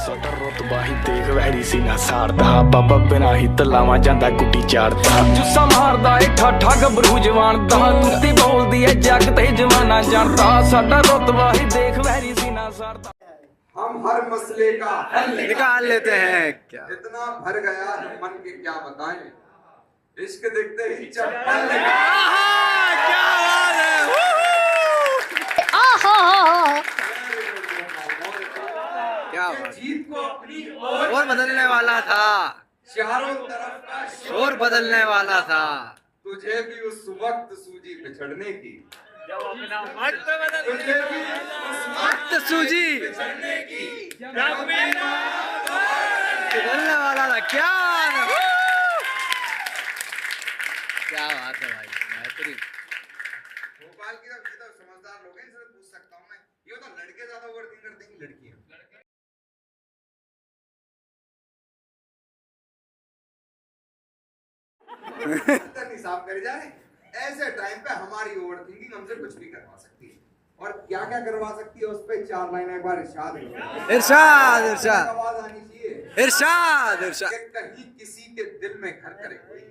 ਸਾਡਾ ਰੁਤਬਾ ਹੀ ਦੇਖ ਵੈਰੀ ਸੀ ਨਾ ਸਾੜਦਾ ਬਾਬਾ ਬਿਨਾ ਹੀ ਤਲਾਵਾਂ ਜਾਂਦਾ ਗੁੱਡੀ ਚਾੜਦਾ ਜੁੱਸਾ ਮਾਰਦਾ ਏ ਠਾਠਾ ਗੱਭਰੂ ਜਵਾਨ ਦਾ ਕੁੱਤੀ ਬੋਲਦੀ ਏ ਜੱਗ ਤੇ ਜਵਾਨਾ ਜਾਣਦਾ ਸਾਡਾ ਰੁਤਬਾ ਹੀ ਦੇਖ ਵੈਰੀ ਸੀ ਨਾ ਸਾੜਦਾ हम हर मसले का हल निकाल लेते हैं क्या इतना भर गया है मन के क्या बताएं इश्क देखते ही चप्पल लगा क्या बात है क्या बात जीत को अपनी और बदलने वाला था चारों तरफ का शोर बदलने वाला था तुझे भी उस वक्त सूझी बिछड़ने की तुझे भी उस वक्त सूझी बिछड़ने की बदलने वाला था क्या क्या बात है भाई बेहतरीन भोपाल की तो समझदार लोग हैं इनसे पूछ सकता हूँ मैं ये तो लड़के ज्यादा ओवरथिंक करते हैं कि लड़कियां साफ करे जा रहे ऐसे टाइम पे हमारी ओवरथिंकिंग हमसे कुछ भी करवा सकती है और क्या क्या करवा सकती है उस पे 4 लाइन एक बार इरशाद इरशाद इरशाद आवाज आनी चाहिए इरशाद इरशाद कि कहीं किसी के दिल में घर करे कोई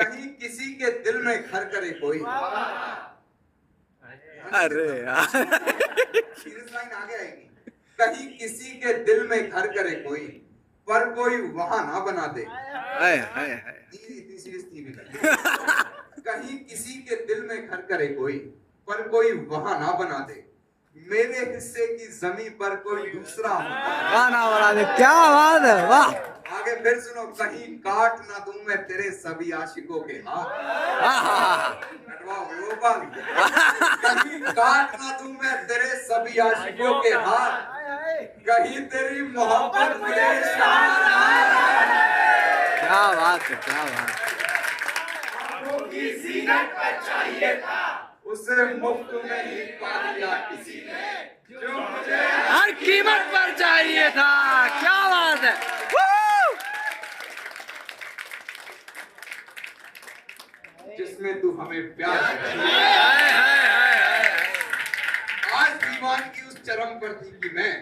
कहीं किसी के दिल में घर करे कोई अरे यार सीरियस लाइन आगे आएगी कहीं किसी के दिल में घर करे कोई पर कोई वहां ना बना दे इतनी सीरियस थी भी कहीं किसी के दिल में घर करे कोई पर कोई वहां ना बना दे मेरे हिस्से की जमीन पर कोई दूसरा गाना बना दे क्या बात है वाह आगे फिर सुनो कहीं काट ना दूं मैं तेरे सभी आशिकों के हाथ कटवाओगे वो बात कहीं काट ना दूं मैं तेरे सभी आशिकों के हाथ कहीं तेरी मोहब्बत मुझे क्या बात है क्या बात चाहिए था उसे मुफ्त में ही पा लिया किसी ने जो मुझे हर कीमत पर चाहिए था क्या बात है जिसमें तू हमें प्यार आज दीवान की उस चरम पर थी कि मैं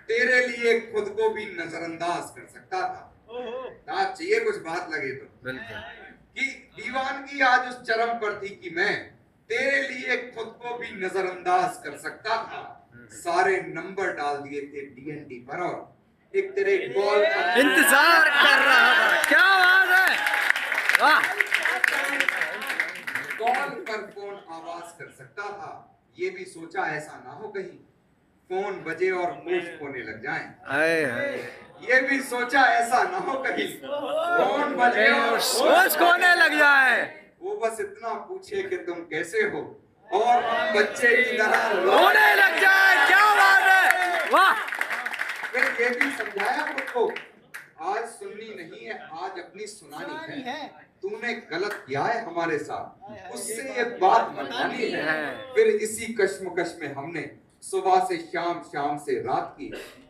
तेरे लिए खुद को भी नजरअंदाज कर सकता था आप चाहिए कुछ बात लगे तो बिल्कुल कि दीवान की आज उस चरम पर थी कि मैं तेरे लिए खुद को भी नजरअंदाज कर सकता था सारे नंबर डाल दिए थे डीएनडी पर और एक तेरे कॉल पर इंतजार कर रहा था क्या बात है वाह कॉल पर फोन आवाज कर सकता था ये भी सोचा ऐसा ना हो कहीं फोन बजे और मूव होने लग जाएं ये भी सोचा ऐसा ना हो कहीं फोन बजे और सोच खोने लग जाए वो बस इतना पूछे कि तुम कैसे हो और बच्चे की तरह रोने लग जाए क्या बात है वाह फिर ये भी समझाया खुद को आज सुननी नहीं है आज अपनी सुनानी है तूने गलत किया है हमारे साथ उससे ये बात मनवानी है फिर इसी कश्मकश में हमने सुबह से शाम शाम से रात की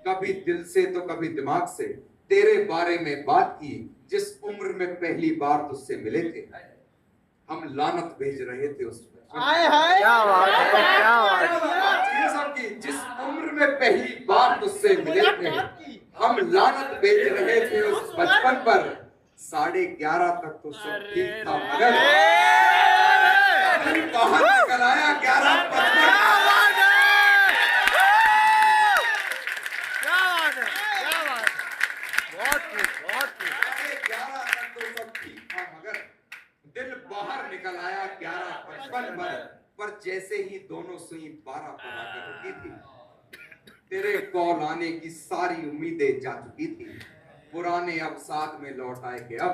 कभी दिल से तो कभी दिमाग से तेरे बारे में बात की जिस उम्र में पहली बार तुझसे मिले थे हम लानत भेज रहे थे उस पर क्या बात है क्या बात की जिस उम्र में पहली बार तुझसे मिले थे हम लानत भेज रहे थे उस बचपन पर 11:30 तक तो सब ठीक था मगर बाहर निकल आया 11:55 दिल बाहर निकल आया 11:55 पर जैसे ही दोनों सुई 12 पर आकर रुकी थी तेरे कॉल आने की सारी उम्मीदें जा चुकी थी पुराने अब साथ में लौट आए कि अब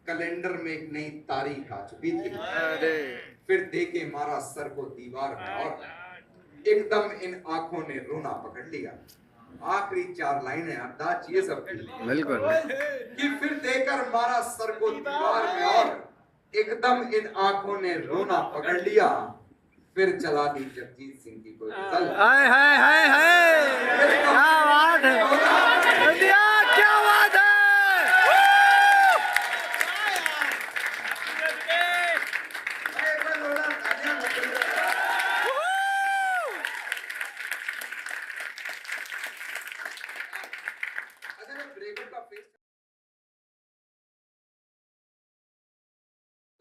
कैलेंडर में एक नई तारीख आ चुकी थी फिर देखे मारा सर को दीवार में और एकदम इन आंखों ने रोना पकड़ लिया आखिरी 4 लाइनें अंदाज ये सब बिल्कुल कि फिर देकर मारा सर को दीवार में और एकदम इन आंखों ने रोना पकड़ लिया फिर चला दी जगजीत सिंह की कोई गजल हाय हाय हाय हाय क्या बात है क्या बात है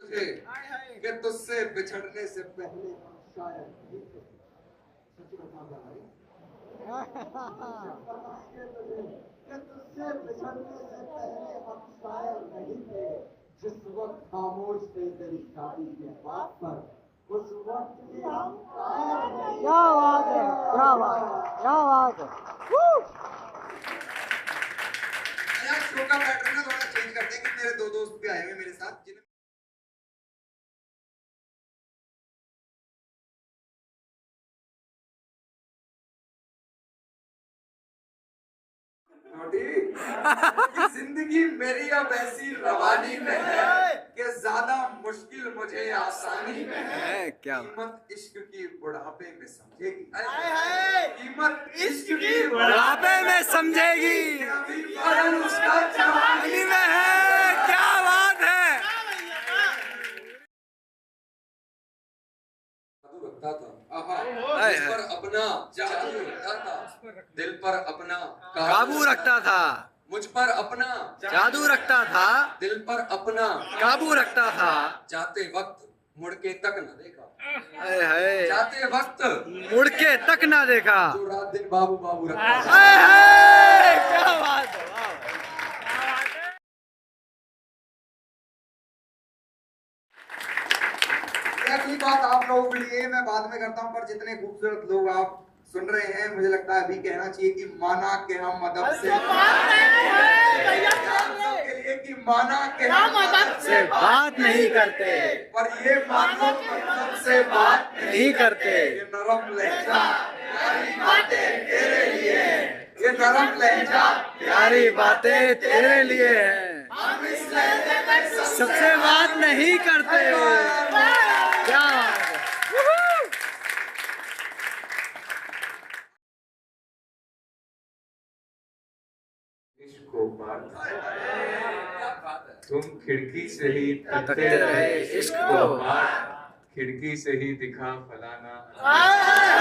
तुझे कि तुझसे बिछड़ने से पहले शायद नहीं थे। सच बताऊंगा भाई। कि तुझसे बिछड़ने से पहले हम शायद नहीं थे। जिस वक्त खामोश थे तेरी शादी के बात पर, उस वक्त भी हम शायद नहीं थे। क्या बात है, क्या बात है, क्या बात है। यार शो का पैटर्न ना थोड़ा चेंज करते हैं कि मेरे दो दोस्त भी आए हुए मेरे साथ जिन्हें कि जिंदगी मेरी अब ऐसी रवानी में है कि ज्यादा मुश्किल मुझे आसानी में है। क्या कीमत इश्क की बुढ़ापे में समझेगी। कीमत इश्क की बुढ़ापे में समझेगी, अभी फर्क उसका जवानी में है। क्या बात है। रखता था दिल पर अपना जादू रखता था, दिल पर अपना काबू रखता था, मुझ पर अपना जादू रखता था, दिल पर अपना काबू रखता था। जाते वक्त मुड़ के तक न देखा, हाय हाय, जाते वक्त मुड़ के तक ना देखा। जो रात दिन बाबू बाबू रखता था। हाय हाय, क्या बात है। अगली बात आप लोगों के लिए मैं बाद में करता हूँ, पर जितने खूबसूरत लोग आप सुन रहे हैं मुझे लगता है अभी कहना चाहिए कि माना के हम अदब से के लिए कि माना के हम अदब से बात नहीं करते, पर ये मानो मतलब से बात नहीं करते। ये नरम लहजा प्यारी बातें तेरे लिए, ये नरम लहजा प्यारी बातें तेरे लिए हैं, हम इस लहजे में सबसे बात नहीं करते। क्या बात है। को बात तुम खिड़की से ही तकते रहे इश्क को, खिड़की से ही दिखा फलाना।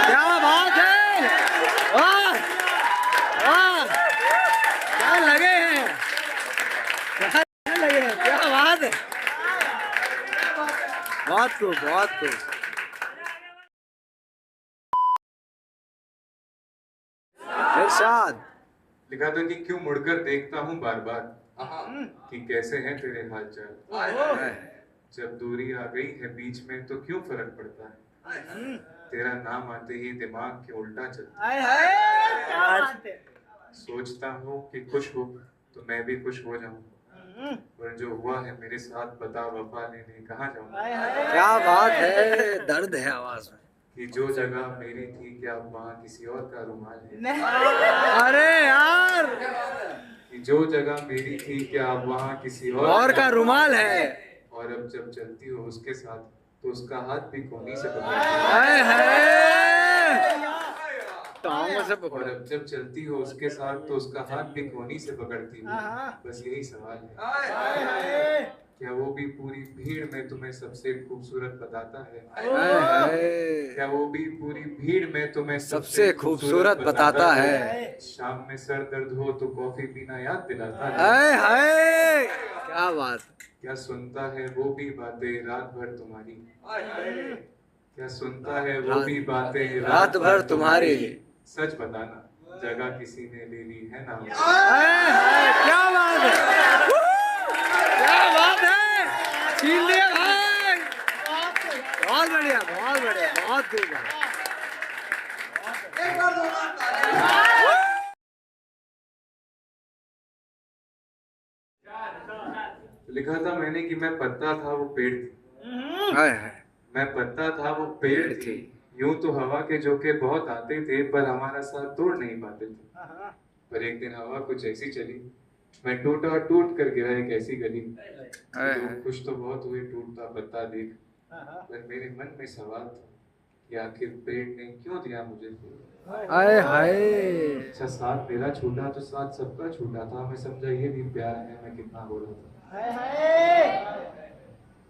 क्या बात है। वाह वाह, क्या लगे हैं, क्या लगे हैं, क्या बात है। बहुत खूब, बहुत खूब। इरशाद। लिखा था कि क्यों मुड़कर देखता हूँ बार बार कि कैसे हैं तेरे हाल चाल। जब दूरी आ गई है बीच में तो क्यों फर्क पड़ता है, तेरा नाम आते ही दिमाग के उल्टा चलता है। सोचता हूँ कि खुश हो तो मैं भी खुश हो जाऊँ, पर जो हुआ है मेरे साथ बता वफा लेने कहाँ जाऊँ। क्या बात है, दर्द है आवाज में। कि जो जगह मेरी थी क्या वहाँ किसी और का रुमाल है। अरे यार, कि जो जगह मेरी थी क्या वहाँ किसी और का रुमाल है। और अब जब चलती हो उसके साथ तो उसका हाथ भी कोनी से हाय हाय, टांगों से और पकड़ो। अब जब चलती हो उसके साथ तो उसका हाथ भी कोनी से पकड़ती हो। बस यही सवाल है, क्या वो भी पूरी भीड़ में तुम्हें सबसे खूबसूरत बताता है। क्या वो भी पूरी भीड़ में तुम्हें सबसे खूबसूरत बताता है। शाम में सर दर्द हो तो कॉफी पीना याद दिलाता है। हाय हाय, क्या बात। क्या सुनता है वो भी बातें रात भर तुम्हारी, क्या सुनता है वो भी बातें रात भर तुम्हारी। सच बताना जगह किसी ने ले ली है ना। हाय हाय, क्या बात है, क्या बात है, छीन लिया भाई। बहुत बढ़िया, बहुत बढ़िया, बहुत खूब है। लिखा था मैंने कि मैं पत्ता था वो पेड़ थी। हाय हाय, मैं पत्ता था वो पेड़ थी, यूं तो हवा के झोंके बहुत आते थे पर हमारा साथ तोड़ नहीं पाते थे। पर एक दिन हवा कुछ ऐसी चली, मैं टूटा और टूट कर गिरा एक ऐसी गली। लोग खुश तो बहुत हुए टूटता पत्ता देख, पर मेरे मन में सवाल था कि आखिर पेड़ ने क्यों दिया मुझे फूल। हाय हाय। अच्छा साथ मेरा छूटा तो साथ सबका छूटा था, मैं समझा ये भी प्यार है, मैं कितना बोला था।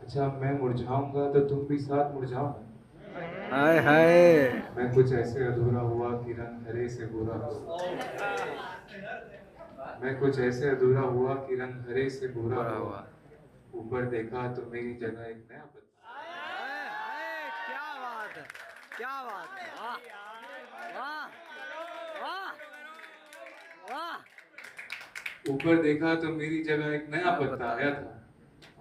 अच्छा मैं मुरझाऊंगा तो तुम भी साथ मुरझाओ। हाय हाय, मैं कुछ ऐसे अधूरा हुआ कि रंग हरे से बुरा हुआ। मैं कुछ ऐसे अधूरा हुआ कि रंग हरे से बुरा हुआ। वो ऊपर देखा तो मेरी जगह एक नया पत्ता। हाय, हाय, क्या बात है, क्या बात है, वाह वाह वाह वाह। ऊपर देखा तो मेरी जगह एक नया पत्ता आया था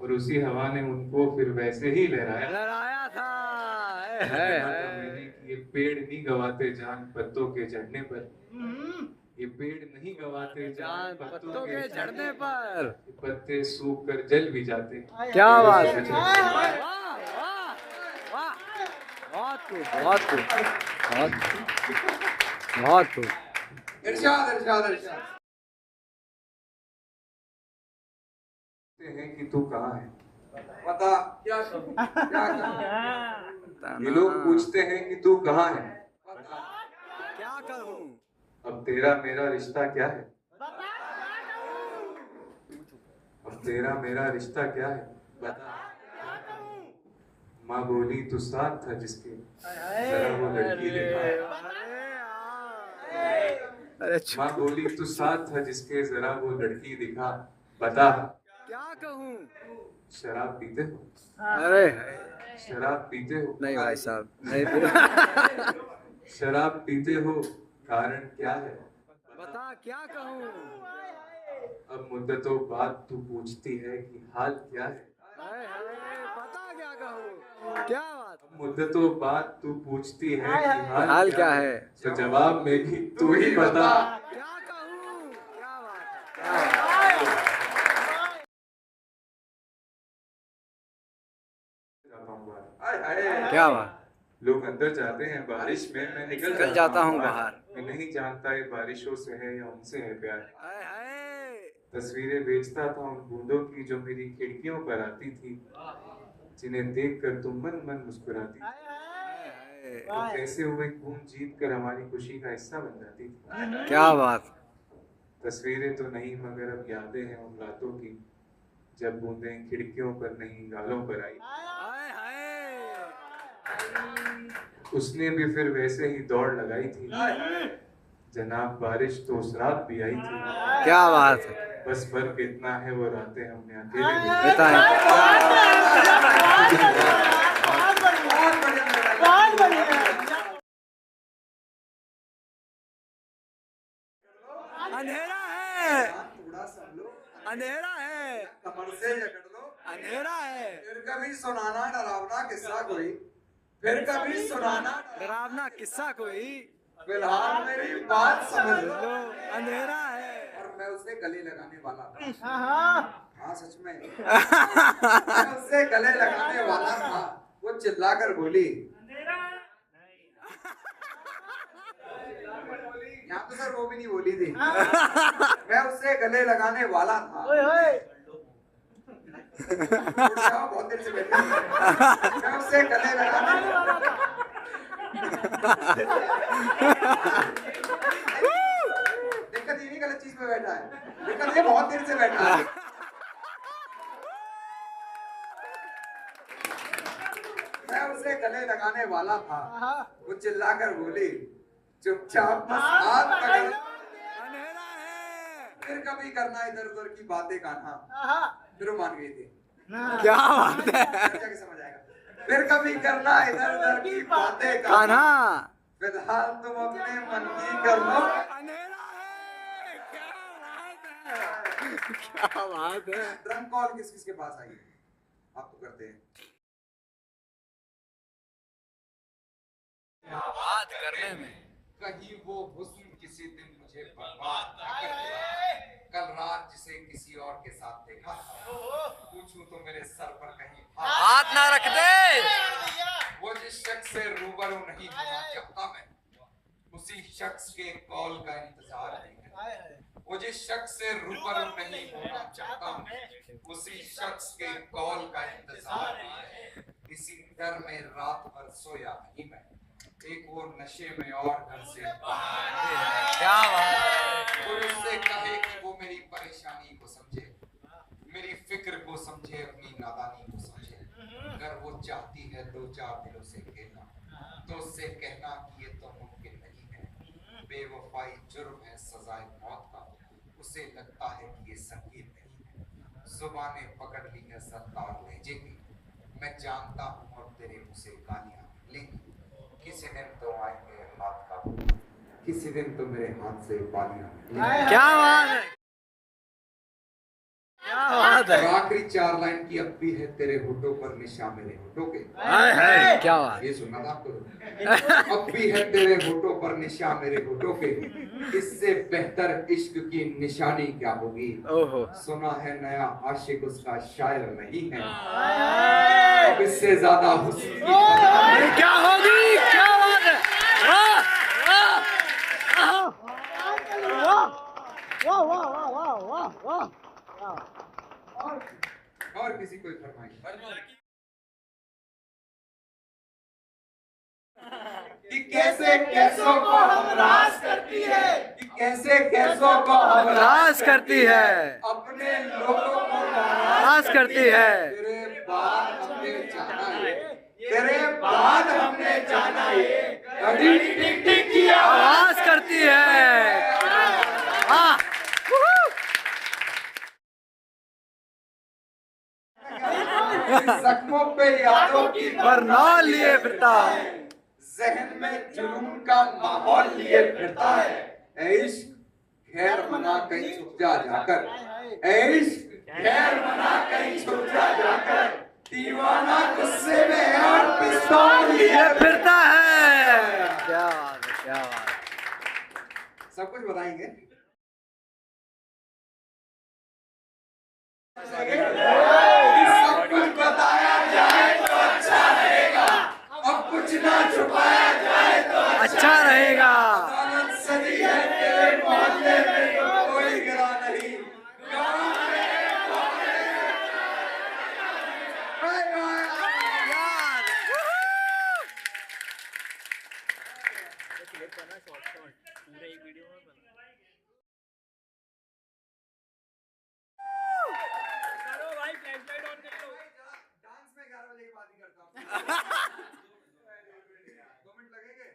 और उसी हवा ने उनको फिर वैसे ही लहराया। लहराया था। देखा था मैंने कि ये पेड़ नहीं गवाते जान पत्तों के झड़ने पर, ये पेड़ नहीं गवाते जान पत्तों के झड़ने पर। ये पत्ते सूख कर जल भी जाते। क्या बात है, ऐसे वाह बचे। वाह वाह, बहुत खूब, बहुत खूब, बहुत खूब, बहुत खूब। इरशाद इरशाद इरशाद। पूछते हैं कि तू कहाँ है, बता क्या करूं, क्या करूं? ये लोग पूछते हैं कि तू कहाँ है, बता क्या कहूँ, अब तेरा मेरा रिश्ता क्या है, अब तेरा मेरा रिश्ता क्या है बता। माँ बोली तू साथ था जिसके, जरा वो लड़की दिखा। अरे माँ बोली तू साथ था जिसके, जरा वो लड़की दिखा। बता क्या कहूँ, शराब पीते हो, अरे शराब पीते हो, नहीं भाई साहब, नहीं। शराब पीते हो, कारण क्या है बता क्या कहूँ, अब मुद्दतों बाद तू पूछती है कि हाल क्या है। हाय, हाय, बता क्या कहूँ, क्या बात, अब मुद्दतों बाद तू पूछती है कि हाल क्या है, तो जवाब में भी तू ही बता। क्या कहूँ, क्या बात है, क्या बात हाय हाय। क्या बात। लोग अंदर जाते हैं बारिश में, मैं निकल जाता हूँ बाहर। मैं नहीं जानता ये बारिशों से है या उनसे है प्यार। हाय, हाय, तस्वीरें बेचता था उन बूंदों की जो मेरी खिड़कियों पर आती थी, जिन्हें देखकर तुम मन मन मुस्कुराती थी। हाय, तो कैसे हुए खून जीत कर हमारी खुशी का हिस्सा बन जाती थी। क्या बात, तस्वीरें तो नहीं मगर अब यादें हैं उन रातों की, जब बूंदें खिड़कियों पर नहीं गालों पर आई। हाय, हाय, उसने भी फिर वैसे ही दौड़ लगाई थी, जनाब बारिश तो उस रात भी आई थी। क्या बात है, बस फर्क इतना है वो रातें हमने अकेले बिताई। बताएं, अंधेरा है, थोड़ा सा लो, अंधेरा है, कमर से जकड़ लो। अंधेरा है, फिर कभी सुनाना डरावना किस्सा कोई, फिर कभी सुनाना डरावना किस्सा कोई, फिलहाल मेरी बात समझ लो। लो अंधेरा है। और मैं उसे गले लगाने वाला था। हाँ सच में मैं उसे गले लगाने वाला था। वो चिल्लाकर बोली, यहाँ तो सर वो भी नहीं बोली थी। मैं उसे गले लगाने वाला था। उठ जाओ, बहुत देर से बैठे हो। मैं उसे गले लगाने वाला था। दिक्कत ये नहीं गलत चीज पे बैठा है, दिक्कत ये बहुत देर से बैठा है। मैं उसे गले लगाने वाला था। वो चिल्लाकर बोली, चुपचाप बस हाथ पकड़। अंधेरा है, फिर कभी करना इधर उधर की बातें कान्हा। फिर वो मान गई थी। क्या बात है, जाके समझ आएगा। फिर कभी करना इधर उधर की बातें कान्हा। कान्हा, फिलहाल तुम अपने मन की कर लो। अंधेरा है, क्या बात है, क्या बात है। ड्रम कॉल किस किस के पास आई? आप तो करते हैं। बात करने में कहीं वो हुस्न किसी दिन मुझे बर्बाद न कर दे। कल रात जिसे किसी और के साथ देखा था, पूछूं तो मेरे सर पर कहीं हाथ ना रख दे। वो जिस शख्स से रूबरू नहीं होना चाहता मैं, उसी शख्स के कॉल का इंतजार है। वो जिस शख्स से रूबरू नहीं होना चाहता मैं, उसी शख्स के कॉल का इंतजार है। इसी डर में रात भर सोया नहीं मैं, एक वो नशे में और घर से बाहर। क्या बात है, और उससे कहे कि वो मेरी परेशानी को समझे, मेरी फिक्र को समझे, अपनी नादानी को समझे। अगर वो चाहती है दो चार दिनों से कहना, तो उससे कहना कि ये तो मुमकिन नहीं है। बेवफाई जुर्म है, सजाए मौत का। उसे लगता है कि ये संगीत नहीं है। जुबानें पकड़ ली है सत्ता मैं जानता हूँ और तेरे मुंह से गालियां, लेकिन किसी दिन तो आएंगे हाथ का, किसी दिन तो मेरे हाथ से बालियां। क्या बात है, क्या बात है। और आखिरी 4 लाइन की अब भी है तेरे होठों पर निशान मेरे होठों के। क्या बात। ये सुनना था आपको। अब भी है तेरे होठों पर निशान मेरे होठों के, इससे बेहतर इश्क की निशानी क्या होगी। ओहो। सुना है नया आशिक उसका शायर नहीं है, अब इससे ज्यादा हुस्न की क्या होगी, क्या बात है। वाह वाह वाह वाह वाह वाह वाह। और किसी कोई फरमाइश कि कैसे कैसों को हम रास करती है, कि कैसे कैसों को हम रास करती है, अपने लोगों को रास करती है। तेरे बाद हमने जाना है, तेरे बाद हमने जाना है, घड़ी टिक टिक की आवाज करती है। वाह। जख्मों पे यादों की बरनौल लिए फिरता है, जहन में जुनून का माहौल लिए फिरता है। ऐ इश्क खैर मना कहीं छुप जा जाकर, ऐ इश्क खैर मना कहीं छुप जा जाकर, दीवाना गुस्से में और पिस्तौल लिए फिरता है। क्या बात है, क्या बात है। सब कुछ बताएंगे। सब कुछ बताया जाए तो अच्छा रहेगा, अब कुछ ना छुपाया जाए तो अच्छा रहेगा। अदालत सजी है तेरे मोहल्ले में तो कोई गिरा नहीं, गाँव में डांस में 11 बजे की बात ही करता हूँ। 2 मिनट लगेंगे।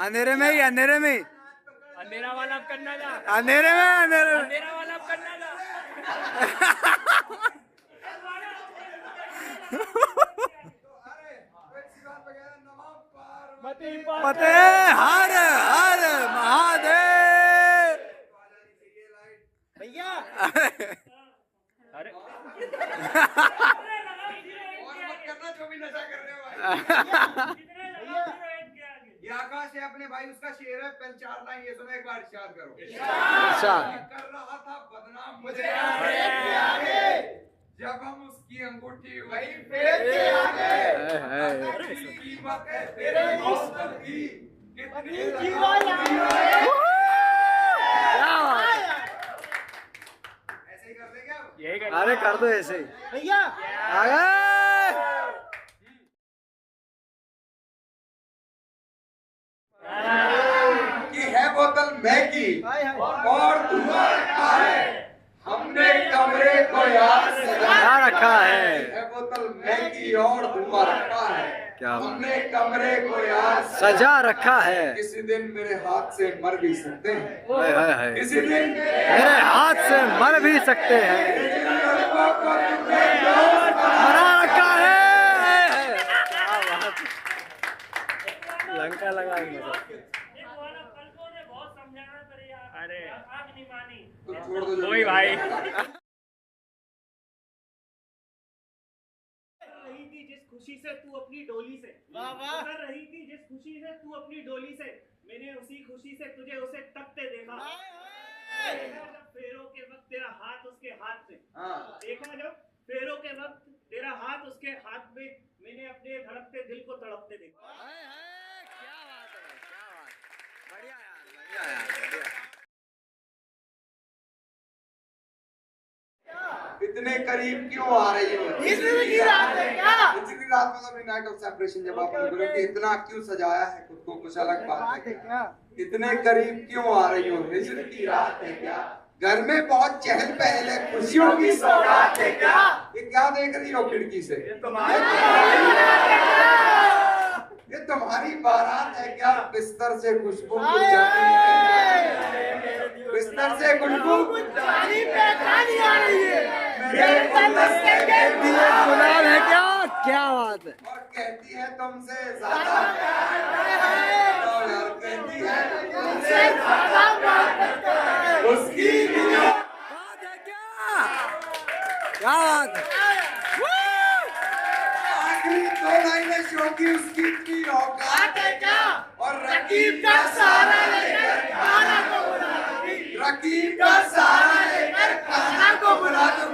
अंधेरे में ही, अंधेरे में ही, अंधेरा वाला अब करना था, अंधेरे में, अंधेरे में। अंधेरा वाला अब करना था। फतेह हर हर महादेव। भैया अरे और मत करना जो भी नशा कर रहे हो भाई। ये आकाश है अपने भाई, उसका शेर है। पहले 4 लाइन ये सुनो, एक बार इरशाद करो। अच्छा। कर रहा था बदनाम मुझे आगे, जब हम उसकी अंगूठी वही फेरते आगे। कितनी कीमत है तेरे मोहब्बत की, कितनी कीमत है। ऐसे ही कर देंगे अब। यही कर। अरे कर दो ऐसे ही भैया आगे। कि है बोतल मैगी और धुआं रखा है, हमने कमरे को यार सजा रखा है। है बोतल मैगी और धुआं रखा है, क्या बात। हमने कमरे को यार सजा रखा है। किसी दिन मेरे हाथ से मर भी सकते हैं, हाय हाय हाय। किसी दिन मेरे हाथ से मर भी सकते हैं। जिन लड़कों को तुमने दोस्त मरा रखा है। लंका लगाएंगे अरे तो छोड़ दो जो कोई भाई रही थी जिस खुशी से तू अपनी डोली से, गुजर रही थी जिस खुशी से तू अपनी डोली से, मैंने उसी खुशी से तुझे उसे तपते देखा। जब फेरों के वक्त तेरा हाथ उसके हाथ में, देखा जब फेरों के वक्त तेरा हाथ उसके हाथ में, मैंने अपने धड़कते दिल को तड़पते देखा। क्या बात है, क्या बात। बढ़िया यार, बढ़िया यार, बढ़िया। इतने करीब क्यों आ रही हो? इतनी रात है क्या? इतनी रात मतलब नाइट ऑफ सेपरेशन, जब आप लोगों ने इतना क्यों सजाया है खुद को, कुछ अलग बात है क्या? इतने करीब क्यों आ रही हो? हिजर की रात है क्या? घर में बहुत चहल पहल है, खुशियों की सौगात है क्या? ये क्या देख रही हो खिड़की से? ये तुम्हारी बारात है क्या? बिस्तर से खुशबू कुछ जाती है, बिस्तर से खुशबू कुछ जानी पहचानी आ रही है। मेरे अंदर बात है। और कहती है तुमसे ज्यादा प्यार और कहती है तुमसे ज्यादा प्यार उसकी बात है क्या बात है। आखिरी 2 लाइनें शो की उसकी इतनी औकात है क्या और रकीब का सहारा लेकर खाना को बुला रकीब का सहारा लेकर खाना को बुला तो